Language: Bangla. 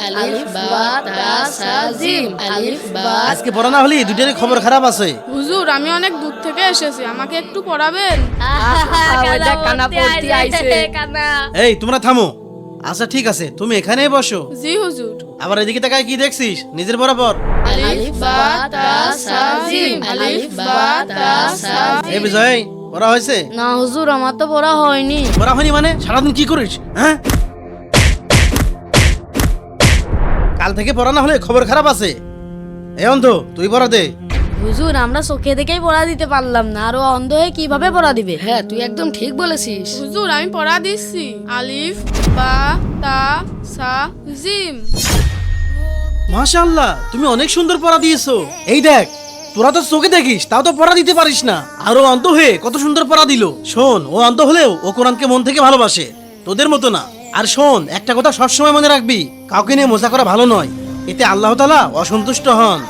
আলিফ বা তা সা জিম আলিফ বা। আজকে পড়া না হলে দুইটারই খবর খারাপ আছে। হুজুর আমি অনেক দূর থেকে এসেছি, আমাকে একটু পড়াবেন? ওইটা কানা পড়তে আইছে কানা। এই তোমরা থামো। আচ্ছা ঠিক আছে, তুমি এখানেই বসো। জি হুজুর। আবার এদিকে তাকায় কি দেখছিস? নিজের বরাবর। আলিফ বা তা সা জিম আলিফ বা তা সা। এই বিজয়, পড়া হয়েছে? না হুজুর, আমার তো পড়া হয়নি। পড়া হয়নি মানে সারাদিন কি করিস? হ্যাঁ, কাল থেকে পড়া না হলে খবর খারাপ আছে। এই অন্ধ, তুই পড়া দে। হুজুর আমরা চোখে দেখেই পড়া দিতে পারলাম না, আর ও অন্ধ হয়ে কিভাবে পড়া দিবে? হ্যাঁ তুই একদম ঠিক বলেছিস। হুজুর আমি পড়া দিচ্ছি। আলিফ বা তা সা জিম। মাশাআল্লাহ, তুমি অনেক সুন্দর পড়া দিয়েছো। এই দেখ, তোরা তো চোখে দেখিস তাও তো পড়া দিতে পারিস না, আর ও অন্ধ হয়ে কত সুন্দর পড়া দিল। শোন, ও অন্ধ হলেও ও কোরআনকে মন থেকে ভালোবাসে, তোদের মতো না। আর শোন, একটা কথা সবসময় মনে রাখবি, কাউকে নিয়ে মজা করা ভালো নয়, এতে আল্লাহ তাআলা অসন্তুষ্ট হন।